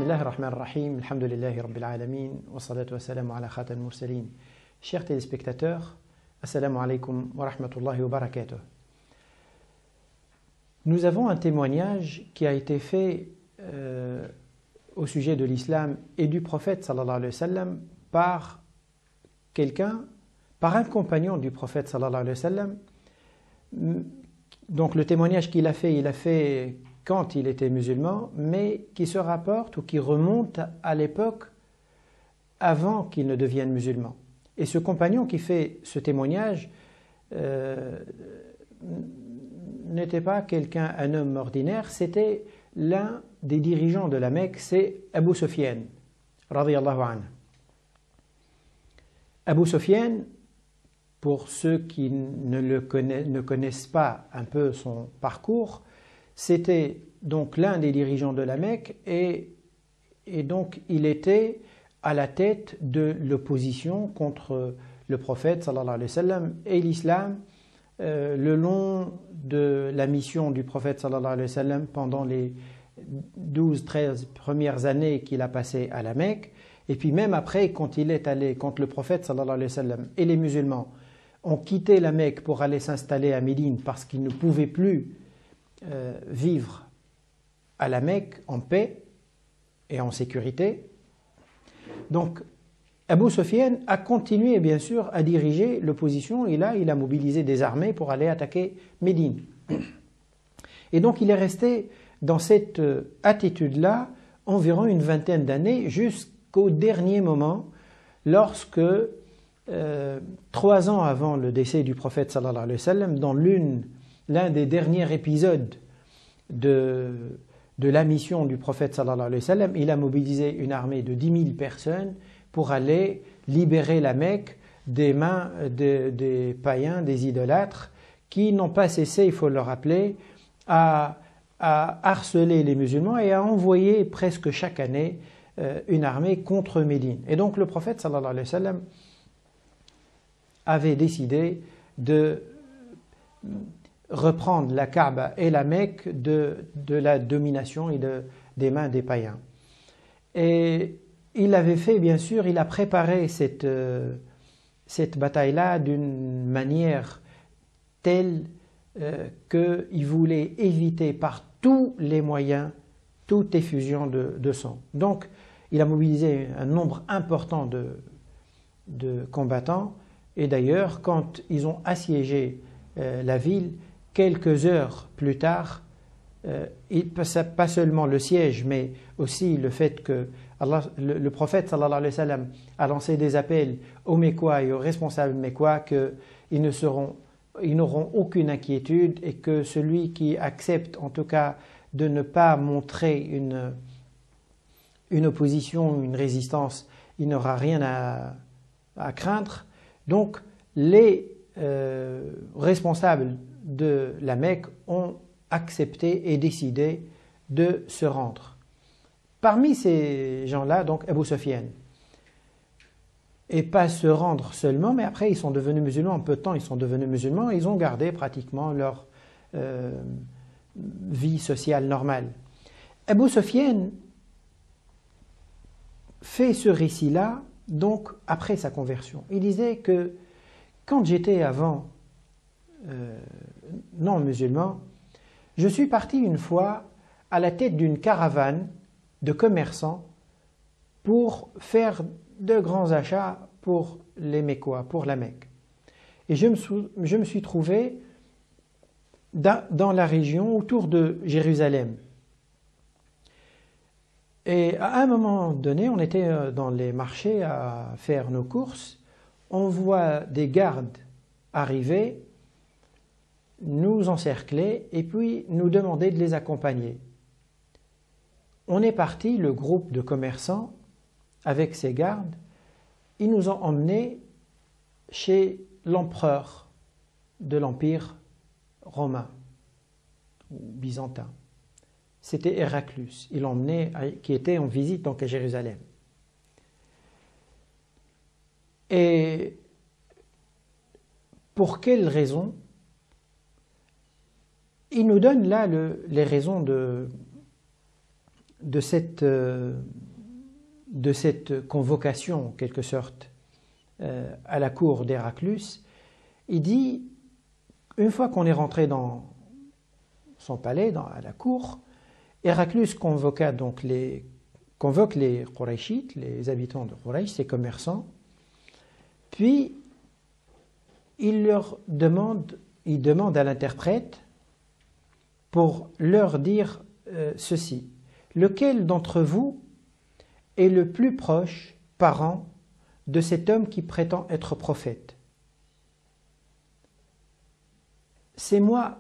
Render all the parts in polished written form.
Bismillahir Rahmanir Rahim, Alhamdulillahi Rabbil Alamin, wa salatu wa salamu ala khatam al-mursalin. Chers téléspectateurs, Assalamu alaikum wa rahmatullahi wa barakatuh. Nous avons un témoignage qui a été fait au sujet de l'islam et du prophète sallallahu alayhi wa sallam par quelqu'un, par un compagnon du prophète sallallahu alayhi wa sallam. Donc le témoignage qu'il a fait, il a fait quand il était musulman, mais qui se rapporte ou qui remonte à l'époque avant qu'il ne devienne musulman. Et ce compagnon qui fait ce témoignage n'était pas quelqu'un, un homme ordinaire, c'était l'un des dirigeants de la Mecque, c'est Abu Sufyan, radiyallahu anhu. Abu Sufyan, pour ceux qui ne connaissent pas un peu son parcours, c'était donc l'un des dirigeants de la Mecque et donc il était à la tête de l'opposition contre le prophète sallallahu alayhi wa sallam et l'islam le long de la mission du prophète sallallahu alayhi wa sallam pendant les 12-13 premières années qu'il a passées à la Mecque, et puis même après quand il est allé, quand le prophète sallallahu alayhi wa sallam et les musulmans ont quitté la Mecque pour aller s'installer à Médine parce qu'ils ne pouvaient plus vivre à la Mecque en paix et en sécurité. Donc Abu Sufyan a continué bien sûr à diriger l'opposition et là il a mobilisé des armées pour aller attaquer Médine. Et donc il est resté dans cette attitude-là environ une vingtaine d'années jusqu'au dernier moment lorsque 3 ans avant le décès du prophète sallallahu alayhi wa sallam, dans l'un des derniers épisodes de la mission du prophète sallallahu alayhi wa sallam, il a mobilisé une armée de 10 000 personnes pour aller libérer la Mecque des mains des païens, des idolâtres, qui n'ont pas cessé, il faut le rappeler, à harceler les musulmans et à envoyer presque chaque année une armée contre Médine. Et donc le prophète sallallahu alayhi wa sallam avait décidé de reprendre la Kaaba et la Mecque de la domination et des mains des païens. Et il avait fait, bien sûr, il a préparé cette bataille-là d'une manière telle qu'il voulait éviter par tous les moyens toute effusion de sang. Donc, il a mobilisé un nombre important de combattants. Et d'ailleurs, quand ils ont assiégé la ville, quelques heures plus tard, pas seulement le siège, mais aussi le fait que le prophète sallallahu alayhi wa sallam a lancé des appels aux Mécois et aux responsables mécois qu'ils n'auront aucune inquiétude et que celui qui accepte en tout cas de ne pas montrer une opposition, une résistance, il n'aura rien à craindre. Donc les responsables de la Mecque ont accepté et décidé de se rendre. Parmi ces gens-là, donc Abu Sufyan, et pas se rendre seulement, mais après ils sont devenus musulmans, en peu de temps ils sont devenus musulmans, et ils ont gardé pratiquement leur vie sociale normale. Abu Sufyan fait ce récit-là donc après sa conversion. Il disait que quand j'étais avant non musulman, je suis parti une fois à la tête d'une caravane de commerçants pour faire de grands achats pour les Mécois, pour la Mecque. Et je me suis trouvé dans la région autour de Jérusalem. Et à un moment donné, on était dans les marchés à faire nos courses, on voit des gardes arriver, nous encercler et puis nous demander de les accompagner. On est parti, le groupe de commerçants, avec ces gardes, ils nous ont emmenés chez l'empereur de l'Empire romain ou byzantin. C'était Héraclius. Ils l'ont emmené, qui était en visite donc à Jérusalem. Et pour quelles raisons? Il nous donne là les raisons de cette convocation, en quelque sorte, à la cour d'Héraclus, il dit, une fois qu'on est rentré dans son palais, à la cour, Héraclus convoque les Qurayshites, les habitants de Quraysh, ses commerçants, puis il demande à l'interprète pour leur dire ceci. Lequel d'entre vous est le plus proche parent de cet homme qui prétend être prophète? C'est moi,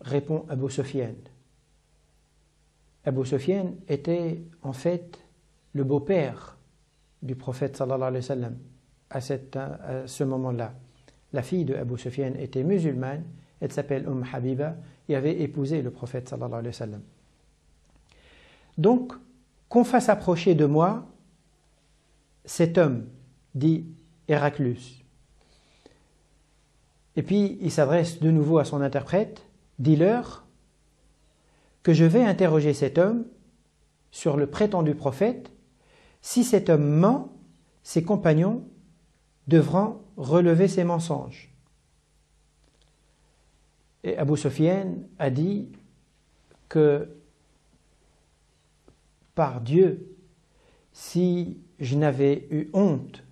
répond Abu Sufyan. Abu Sufyan était en fait le beau-père du prophète sallallahu alayhi wa sallam à ce moment-là. La fille de Abu Sufyan était musulmane, elle s'appelle Habiba et avait épousé le prophète sallallahu alayhi wa sallam. Donc, qu'on fasse approcher de moi cet homme, dit Héraclus. Et puis, il s'adresse de nouveau à son interprète, dis-leur que je vais interroger cet homme sur le prétendu prophète. Si cet homme ment, ses compagnons devront relever ses mensonges. Et Abu Sufyan a dit que par Dieu, si je n'avais eu honte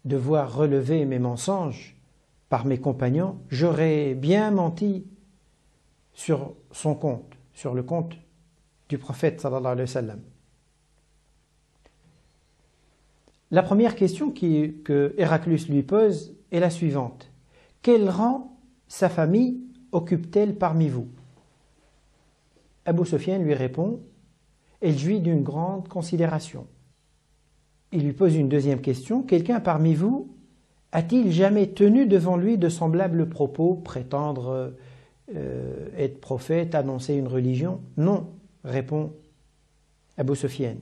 de voir relever mes mensonges par mes compagnons, j'aurais bien menti sur son compte, sur le compte du prophète sallallahu alayhi wa sallam. La première question que Héraclus lui pose est la suivante. Quel rang sa famille occupe-t-elle parmi vous? Abu Sufyan lui répond, elle jouit d'une grande considération. Il lui pose une deuxième question. Quelqu'un parmi vous a-t-il jamais tenu devant lui de semblables propos, prétendre être prophète, annoncer une religion? Non, répond Abu Sufyan.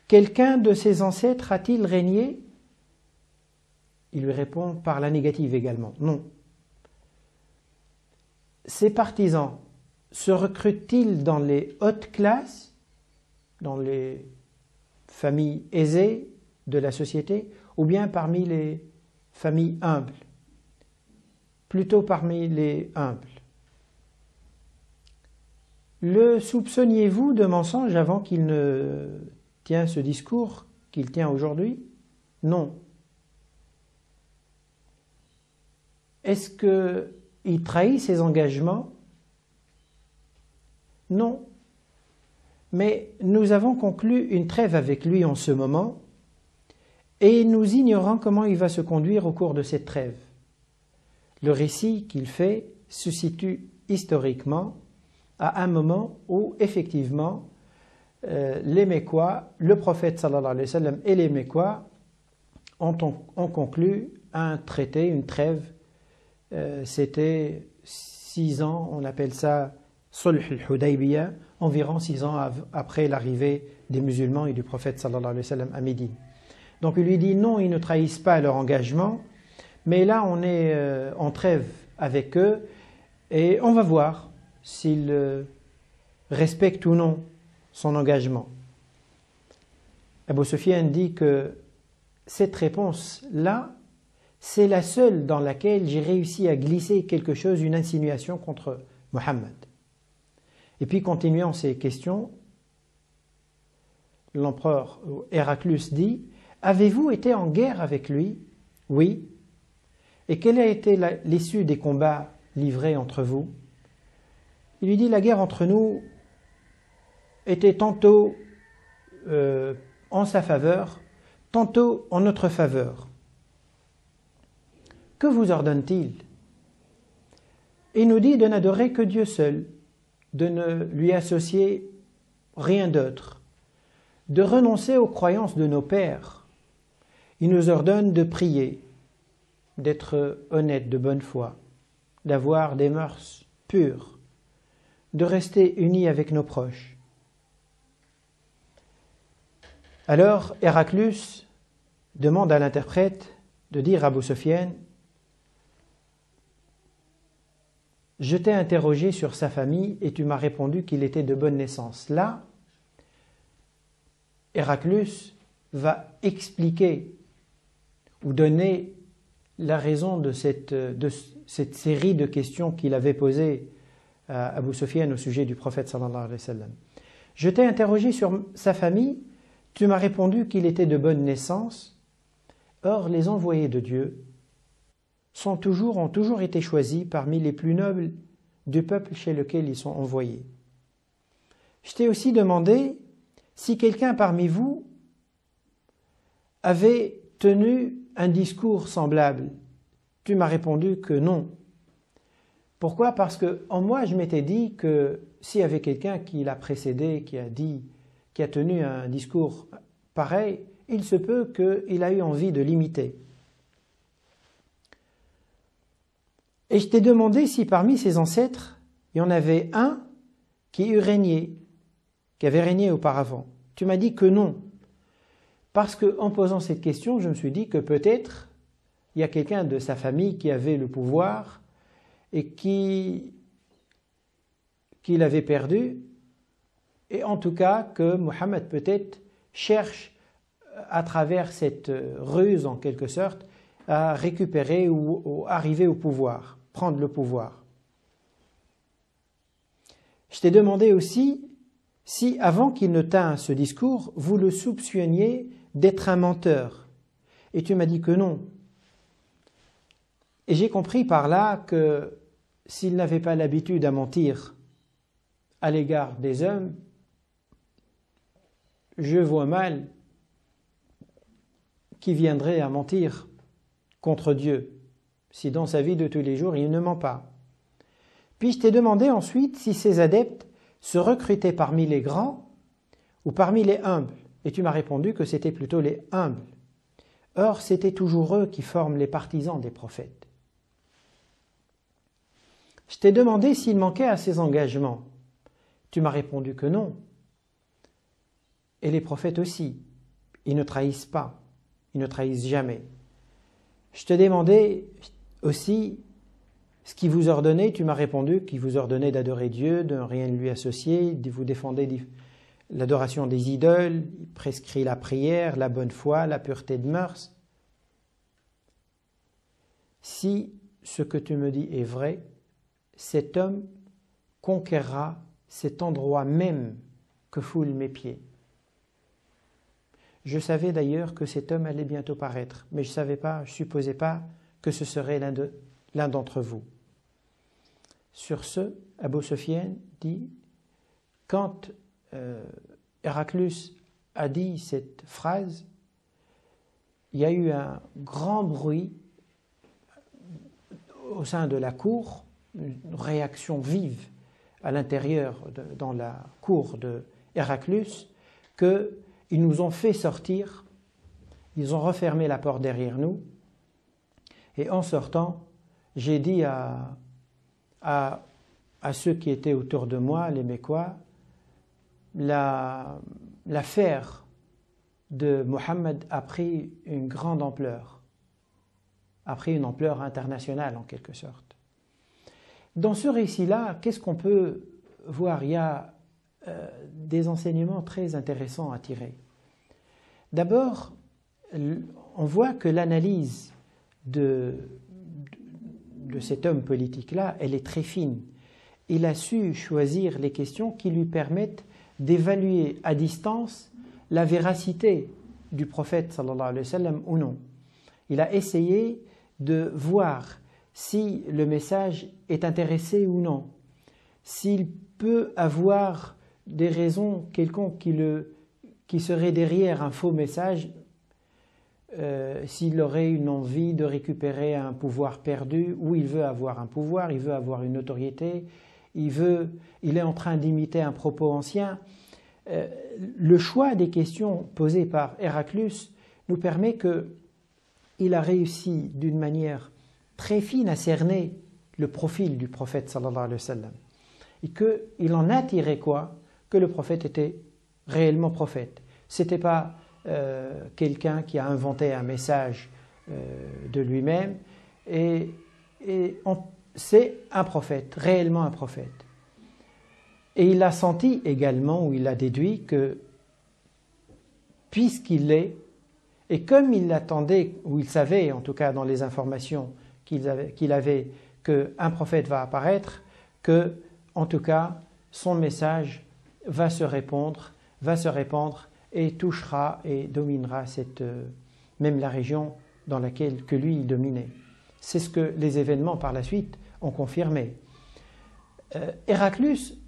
Quelqu'un de ses ancêtres a-t-il régné? Il lui répond par la négative également. Non. Ses partisans se recrutent-ils dans les hautes classes, dans les familles aisées de la société, ou bien parmi les familles humbles? Plutôt parmi les humbles. Le soupçonniez-vous de mensonge avant qu'il ne tient ce discours qu'il tient aujourd'hui? Non. Est-ce qu'il trahit ses engagements? Non. Mais nous avons conclu une trêve avec lui en ce moment et nous ignorons comment il va se conduire au cours de cette trêve. Le récit qu'il fait se situe historiquement à un moment où effectivement les Mécois, le prophète sallallahu alayhi wa sallam et les Mécois ont conclu un traité, une trêve. C'était 6 ans, on appelle ça Sulh al-Hudaybiyah, environ 6 ans après l'arrivée des musulmans et du prophète sallallahu alayhi wa sallam à Médine. Donc il lui dit non, ils ne trahissent pas leur engagement, mais là on est en trêve avec eux et on va voir s'ils respectent ou non son engagement. Abu Sufyan dit que cette réponse-là, c'est la seule dans laquelle j'ai réussi à glisser quelque chose, une insinuation contre Mohammed. Et puis, continuant ces questions, l'empereur Héraclus dit, « Avez-vous été en guerre avec lui ?» « Oui. » « Et quelle a été l'issue des combats livrés entre vous ?» Il lui dit, « La guerre entre nous était tantôt en sa faveur, tantôt en notre faveur. » Que vous ordonne-t-il? Il nous dit de n'adorer que Dieu seul, de ne lui associer rien d'autre, de renoncer aux croyances de nos pères. Il nous ordonne de prier, d'être honnête, de bonne foi, d'avoir des mœurs pures, de rester unis avec nos proches. Alors Héraclus demande à l'interprète de dire à Abu Sufyan, « Je t'ai interrogé sur sa famille et tu m'as répondu qu'il était de bonne naissance. » Là, Héraclius va expliquer ou donner la raison de cette série de questions qu'il avait posées à Abu Sufyan au sujet du prophète sallallahu alayhi wa sallam. Je t'ai interrogé sur sa famille, tu m'as répondu qu'il était de bonne naissance. Or, les envoyés de Dieu ont toujours été choisis parmi les plus nobles du peuple chez lequel ils sont envoyés. Je t'ai aussi demandé si quelqu'un parmi vous avait tenu un discours semblable. Tu m'as répondu que non. Pourquoi? Parce que en moi, je m'étais dit que s'il y avait quelqu'un qui l'a précédé, qui a tenu un discours pareil, il se peut qu'il a eu envie de l'imiter. Et je t'ai demandé si parmi ses ancêtres, il y en avait un qui avait régné auparavant. Tu m'as dit que non. Parce qu'en posant cette question, je me suis dit que peut-être il y a quelqu'un de sa famille qui avait le pouvoir et qui l'avait perdu. Et en tout cas que Mohammed peut-être cherche à travers cette ruse en quelque sorte à récupérer ou arriver au pouvoir, prendre le pouvoir. Je t'ai demandé aussi si avant qu'il ne tînt ce discours, vous le soupçonniez d'être un menteur. Et tu m'as dit que non. Et j'ai compris par là que s'il n'avait pas l'habitude à mentir à l'égard des hommes, je vois mal qui viendrait à mentir contre Dieu, si dans sa vie de tous les jours il ne ment pas. Puis je t'ai demandé ensuite si ces adeptes se recrutaient parmi les grands ou parmi les humbles, et tu m'as répondu que c'était plutôt les humbles. Or, c'était toujours eux qui forment les partisans des prophètes. Je t'ai demandé s'ils manquaient à ces engagements. Tu m'as répondu que non. Et les prophètes aussi, ils ne trahissent pas, ils ne trahissent jamais. Je te demandais aussi ce qui vous ordonnait, tu m'as répondu qu'il vous ordonnait d'adorer Dieu, de ne rien lui associer, de vous défendre l'adoration des idoles, il prescrit la prière, la bonne foi, la pureté de mœurs. Si ce que tu me dis est vrai, cet homme conquérera cet endroit même que foulent mes pieds. Je savais d'ailleurs que cet homme allait bientôt paraître, mais je ne supposais pas que ce serait l'un d'entre vous. Sur ce, Abu Sufyan dit, quand Héraclius a dit cette phrase, il y a eu un grand bruit au sein de la cour, une réaction vive à l'intérieur, dans la cour de Héraclius, qu'ils nous ont fait sortir, ils ont refermé la porte derrière nous, et en sortant, j'ai dit à ceux qui étaient autour de moi, les Mécois, l'affaire de Mohammed a pris une grande ampleur, a pris une ampleur internationale en quelque sorte. Dans ce récit-là, qu'est-ce qu'on peut voir? Il y a des enseignements très intéressants à tirer. D'abord, on voit que l'analyse de cet homme politique-là, elle est très fine. Il a su choisir les questions qui lui permettent d'évaluer à distance la véracité du prophète sallallahu alayhi wa sallam ou non. Il a essayé de voir si le message est intéressé ou non, s'il peut avoir des raisons quelconques qui seraient derrière un faux message, s'il aurait une envie de récupérer un pouvoir perdu, ou il veut avoir un pouvoir, il veut avoir une notoriété, il est en train d'imiter un propos ancien. Le choix des questions posées par Héraclius nous permet qu'il a réussi d'une manière très fine à cerner le profil du prophète sallallahu alayhi wa sallam, et qu'il en a tiré quoi? Que le prophète était réellement prophète. C'était pas quelqu'un qui a inventé un message de lui-même, c'est un prophète, réellement un prophète. Et il a senti également, ou il a déduit, que puisqu'il l'est, et comme il l'attendait, ou il savait en tout cas dans les informations qu'il avait qu'un prophète va apparaître, que en tout cas son message va se répandre et touchera et dominera même la région dans laquelle que lui il dominait. C'est ce que les événements par la suite ont confirmé. Héraclius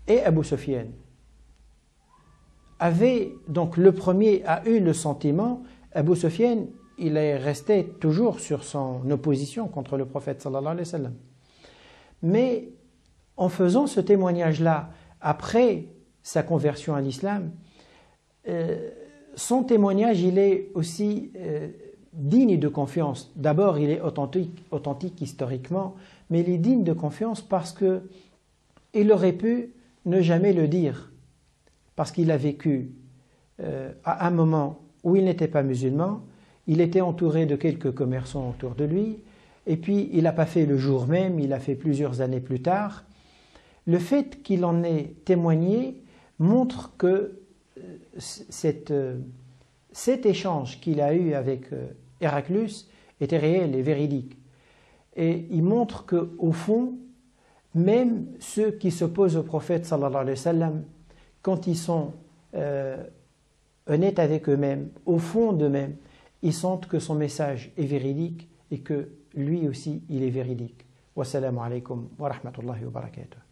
et Abu Sufyan donc le premier a eu le sentiment, Abu Sufyan il est resté toujours sur son opposition contre le prophète sallallahu alayhi wa sallam. Mais en faisant ce témoignage-là, après sa conversion à l'islam, son témoignage il est aussi digne de confiance. D'abord, il est authentique historiquement, mais il est digne de confiance parce qu'il aurait pu ne jamais le dire, parce qu'il a vécu à un moment où il n'était pas musulman, il était entouré de quelques commerçants autour de lui, et puis il n'a pas fait le jour même, il a fait plusieurs années plus tard. Le fait qu'il en ait témoigné montre que cet échange qu'il a eu avec Héraclius était réel et véridique. Et il montre qu'au fond, même ceux qui s'opposent au prophète sallallahu alayhi wa sallam, quand ils sont honnêtes avec eux-mêmes, au fond d'eux-mêmes, ils sentent que son message est véridique et que lui aussi, il est véridique. Wassalamu alaikum wa rahmatullahi wa barakatuh.